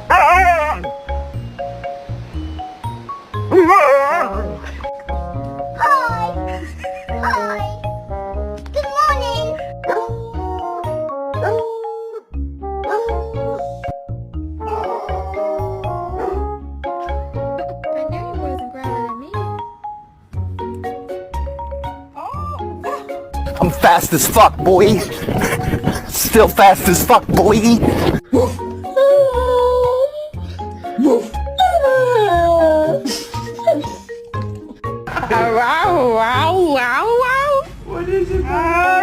Hi. Hi. Good morning. I knew he wasn't growling at me. I'm fast as fuck, boy. Still fast as fuck, boy. Wow, wow, wow, wow. What is it?